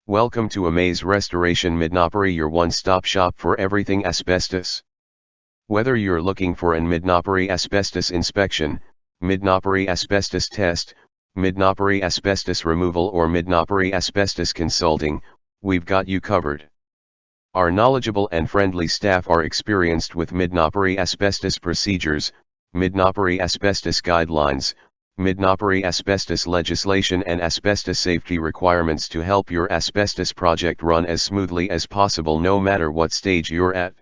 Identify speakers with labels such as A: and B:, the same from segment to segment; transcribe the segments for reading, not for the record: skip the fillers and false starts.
A: Welcome to Amaze Restoration Midnapore, your one-stop shop for everything asbestos. Whether you're looking for an Midnapore asbestos inspection, Midnapore asbestos test, Midnapore asbestos removal or Midnapore asbestos consulting, we've got you covered. Our knowledgeable and friendly staff are experienced with Midnapore asbestos procedures, Midnapore asbestos guidelines, Midnapore asbestos legislation and asbestos safety requirements to help your asbestos project run as smoothly as possible no matter what stage you're at.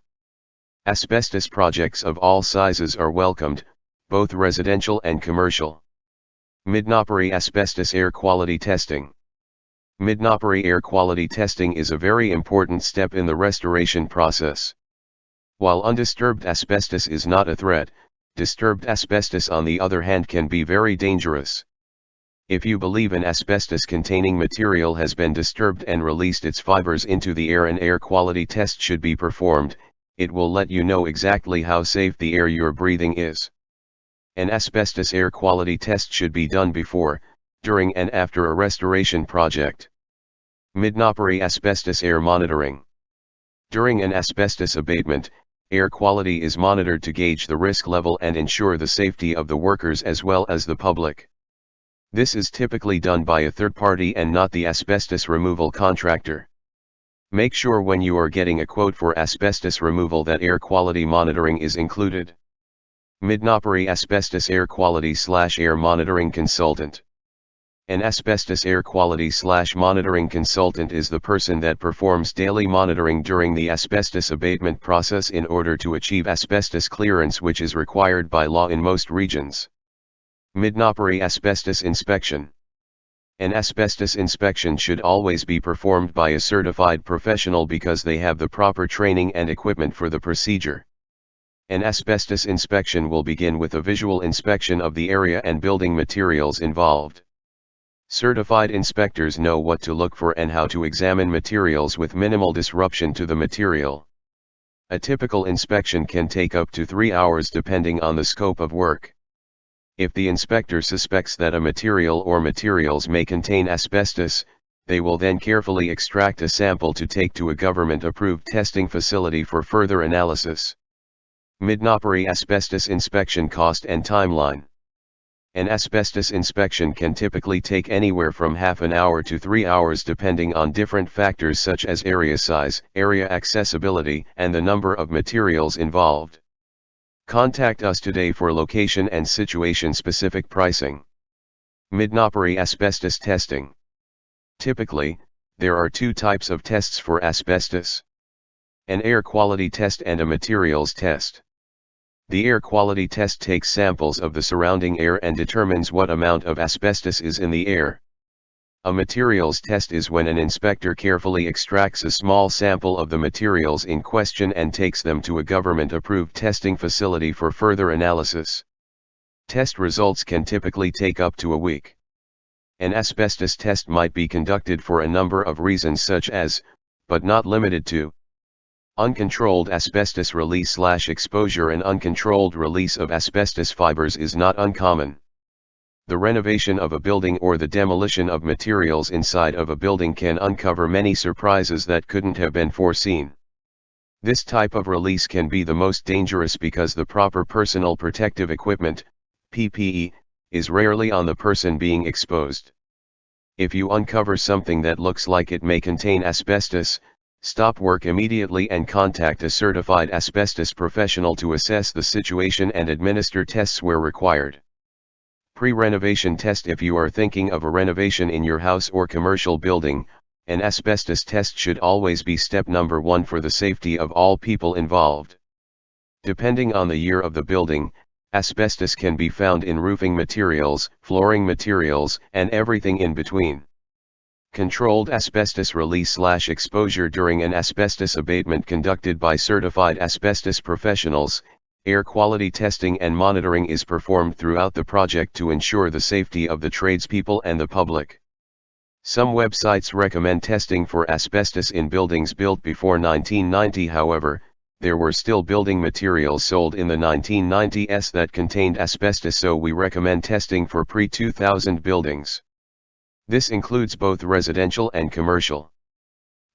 A: Asbestos projects of all sizes are welcomed, both residential and commercial. Midnapore Asbestos Air Quality Testing. Midnapore air quality testing is a very important step in the restoration process. While undisturbed asbestos is not a threat, disturbed asbestos on the other hand can be very dangerous. If you believe an asbestos-containing material has been disturbed and released its fibers into the air, an air quality test should be performed. It will let you know exactly how safe the air you're breathing is. An asbestos air quality test should be done before, during and after a restoration project. Midnapore Asbestos Air Monitoring. During an asbestos abatement, air quality is monitored to gauge the risk level and ensure the safety of the workers as well as the public. This is typically done by a third party and not the asbestos removal contractor. Make sure when you are getting a quote for asbestos removal that air quality monitoring is included. Midnapore Asbestos Air Quality/Air Monitoring Consultant. An asbestos air quality/monitoring consultant is the person that performs daily monitoring during the asbestos abatement process in order to achieve asbestos clearance, which is required by law in most regions. Midnapore Asbestos Inspection. An asbestos inspection should always be performed by a certified professional because they have the proper training and equipment for the procedure. An asbestos inspection will begin with a visual inspection of the area and building materials involved. Certified inspectors know what to look for and how to examine materials with minimal disruption to the material. A typical inspection can take up to 3 hours depending on the scope of work. If the inspector suspects that a material or materials may contain asbestos, they will then carefully extract a sample to take to a government-approved testing facility for further analysis. Midnapore Asbestos Inspection Cost and Timeline. An asbestos inspection can typically take anywhere from half an hour to 3 hours depending on different factors such as area size, area accessibility, and the number of materials involved. Contact us today for location and situation-specific pricing. Midnapore Asbestos Testing. Typically, there are two types of tests for asbestos: an air quality test and a materials test. The air quality test takes samples of the surrounding air and determines what amount of asbestos is in the air. A materials test is when an inspector carefully extracts a small sample of the materials in question and takes them to a government-approved testing facility for further analysis. Test results can typically take up to a week. An asbestos test might be conducted for a number of reasons such as, but not limited to, uncontrolled asbestos release/exposure. An uncontrolled release of asbestos fibers is not uncommon. The renovation of a building or the demolition of materials inside of a building can uncover many surprises that couldn't have been foreseen. This type of release can be the most dangerous because the proper personal protective equipment, PPE, is rarely on the person being exposed. If you uncover something that looks like it may contain asbestos, stop work immediately and contact a certified asbestos professional to assess the situation and administer tests where required. Pre-renovation test. If you are thinking of a renovation in your house or commercial building, an asbestos test should always be step number 1 for the safety of all people involved. Depending on the year of the building, asbestos can be found in roofing materials, flooring materials, and everything in between. Controlled asbestos release/exposure. During an asbestos abatement conducted by certified asbestos professionals, air quality testing and monitoring is performed throughout the project to ensure the safety of the tradespeople and the public. Some websites recommend testing for asbestos in buildings built before 1990. However, there were still building materials sold in the 1990s that contained asbestos, so we recommend testing for pre-2000 buildings. This includes both residential and commercial.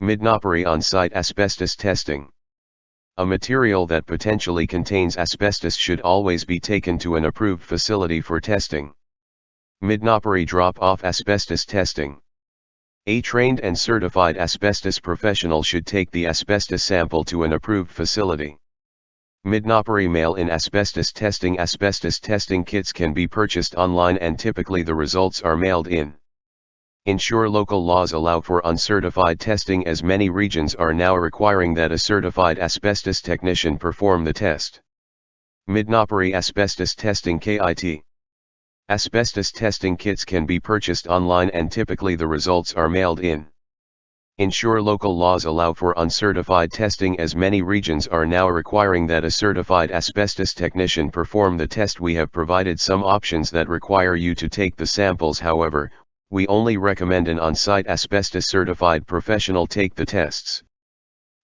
A: Midnapore on-site asbestos testing. A material that potentially contains asbestos should always be taken to an approved facility for testing. Midnapore drop-off asbestos testing. A trained and certified asbestos professional should take the asbestos sample to an approved facility. Midnapore mail-in asbestos testing. Asbestos testing kits can be purchased online and typically the results are mailed in. Ensure local laws allow for uncertified testing, as many regions are now requiring that a certified asbestos technician perform the test. Midnapore Asbestos Testing Kit. Asbestos testing kits can be purchased online and typically the results are mailed in. Ensure local laws allow for uncertified testing, as many regions are now requiring that a certified asbestos technician perform the test. We have provided some options that require you to take the samples, however, we only recommend an on-site asbestos certified professional take the tests.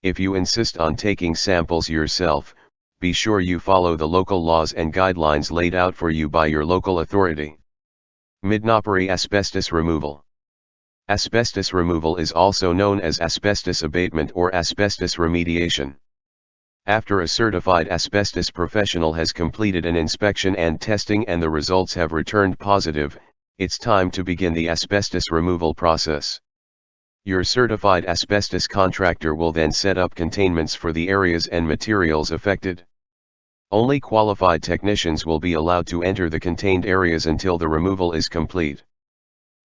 A: If you insist on taking samples yourself, be sure you follow the local laws and guidelines laid out for you by your local authority. Midnapore Asbestos Removal. Asbestos removal is also known as asbestos abatement or asbestos remediation. After a certified asbestos professional has completed an inspection and testing and the results have returned positive, it's time to begin the asbestos removal process. Your certified asbestos contractor will then set up containments for the areas and materials affected. Only qualified technicians will be allowed to enter the contained areas until the removal is complete.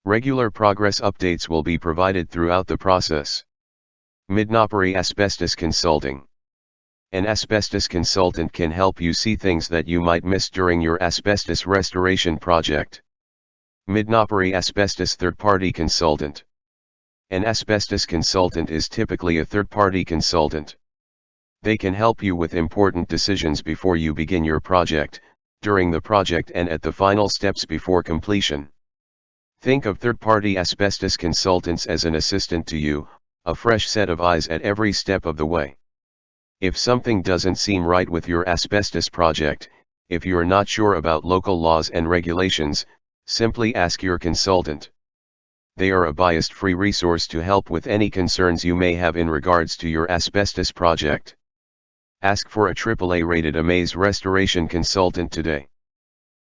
A: Regular progress updates will be provided throughout the process. Midnapore Asbestos Consulting. An asbestos consultant can help you see things that you might miss during your asbestos restoration project. Midnapore Asbestos Third-Party Consultant. An asbestos consultant is typically a third-party consultant. They can help you with important decisions before you begin your project, during the project and at the final steps before completion. Think of third-party asbestos consultants as an assistant to you, a fresh set of eyes at every step of the way. If something doesn't seem right with your asbestos project, if you're not sure about local laws and regulations, simply ask your consultant. They are a bias-free resource to help with any concerns you may have in regards to your asbestos project. Ask for a AAA-rated Amaze restoration consultant today.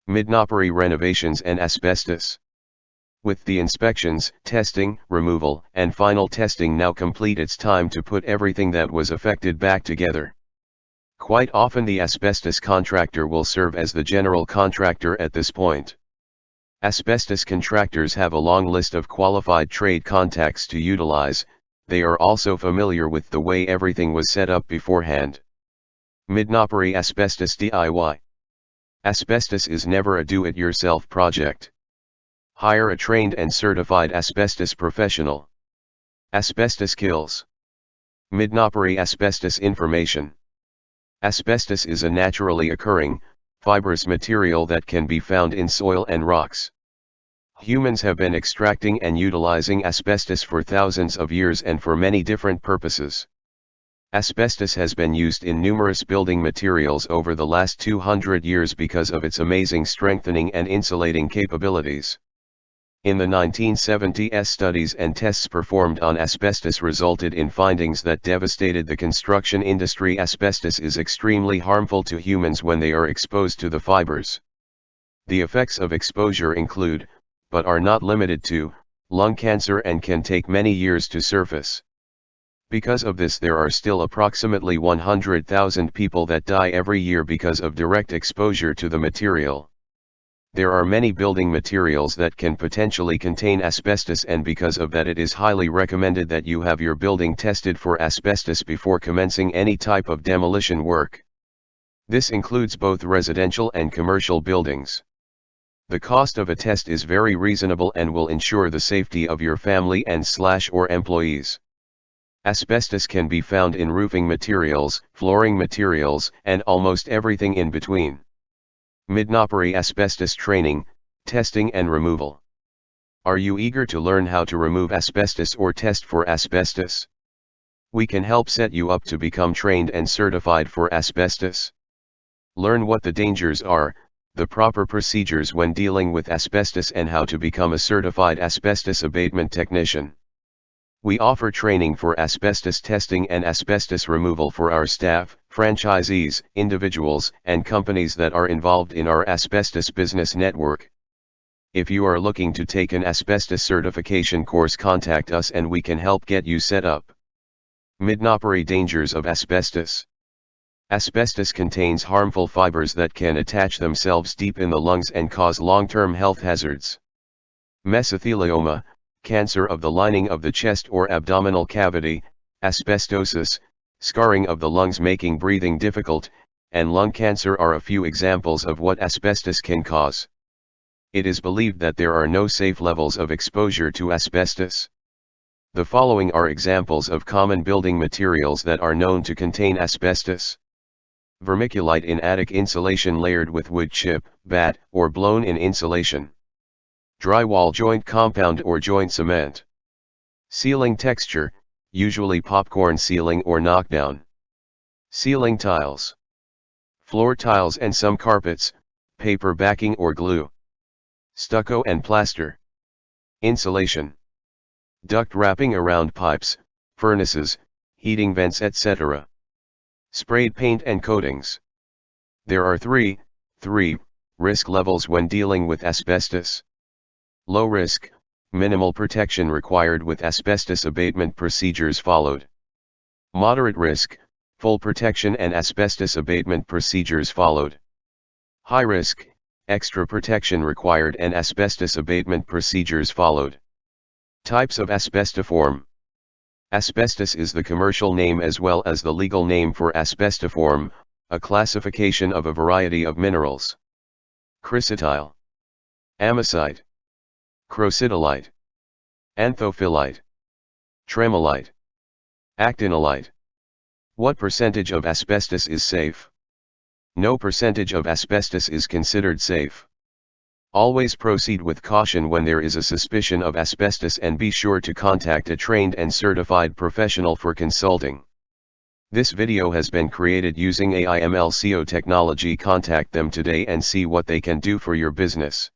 A: Midnapore Renovations and Asbestos. With the inspections, testing, removal, and final testing now complete, it's time to put everything that was affected back together. Quite often the asbestos contractor will serve as the general contractor at this point. Asbestos contractors have a long list of qualified trade contacts to utilize. They are also familiar with the way everything was set up beforehand. Midnapore Asbestos DIY. Asbestos is never a do-it-yourself project. Hire a trained and certified asbestos professional. Asbestos kills. Midnapore Asbestos Information. Asbestos is a naturally occurring, fibrous material that can be found in soil and rocks. Humans have been extracting and utilizing asbestos for thousands of years and for many different purposes. Asbestos has been used in numerous building materials over the last 200 years because of its amazing strengthening and insulating capabilities. In the 1970s, studies and tests performed on asbestos resulted in findings that devastated the construction industry. Asbestos is extremely harmful to humans when they are exposed to the fibers. The effects of exposure include, but are not limited to, lung cancer and can take many years to surface. Because of this, there are still approximately 100,000 people that die every year because of direct exposure to the material. There are many building materials that can potentially contain asbestos, and because of that it is highly recommended that you have your building tested for asbestos before commencing any type of demolition work. This includes both residential and commercial buildings. The cost of a test is very reasonable and will ensure the safety of your family and/or employees. Asbestos can be found in roofing materials, flooring materials, and almost everything in between. Midnapore Asbestos Training, Testing and Removal. Are you eager to learn how to remove asbestos or test for asbestos? We can help set you up to become trained and certified for asbestos. Learn what the dangers are, the proper procedures when dealing with asbestos, and how to become a certified asbestos abatement technician. We offer training for asbestos testing and asbestos removal for our staff, franchisees, individuals, and companies that are involved in our asbestos business network. If you are looking to take an asbestos certification course, contact us and we can help get you set up. Midnapore dangers of asbestos. Asbestos contains harmful fibers that can attach themselves deep in the lungs and cause long-term health hazards. Mesothelioma, cancer of the lining of the chest or abdominal cavity, asbestosis, scarring of the lungs making breathing difficult, and lung cancer are a few examples of what asbestos can cause. It is believed that there are no safe levels of exposure to asbestos. The following are examples of common building materials that are known to contain asbestos. Vermiculite in attic insulation layered with wood chip, batt, or blown-in insulation. Drywall joint compound or joint cement. Ceiling texture, usually popcorn ceiling or knockdown. Ceiling tiles. Floor tiles and some carpets, paper backing or glue. Stucco and plaster. Insulation. Duct wrapping around pipes, furnaces, heating vents, etc. Sprayed paint and coatings. There are three risk levels when dealing with asbestos. Low risk, minimal protection required with asbestos abatement procedures followed. Moderate risk, full protection and asbestos abatement procedures followed. High risk, extra protection required and asbestos abatement procedures followed. Types of asbestiform. Asbestos is the commercial name as well as the legal name for asbestiform, a classification of a variety of minerals. Chrysotile. Amazite. Crocidolite. Anthophyllite. Tremolite. Actinolite. What percentage of asbestos is safe? No percentage of asbestos is considered safe. Always proceed with caution when there is a suspicion of asbestos and be sure to contact a trained and certified professional for consulting. This video has been created using AI/ML SEO technology. Contact them today and see what they can do for your business.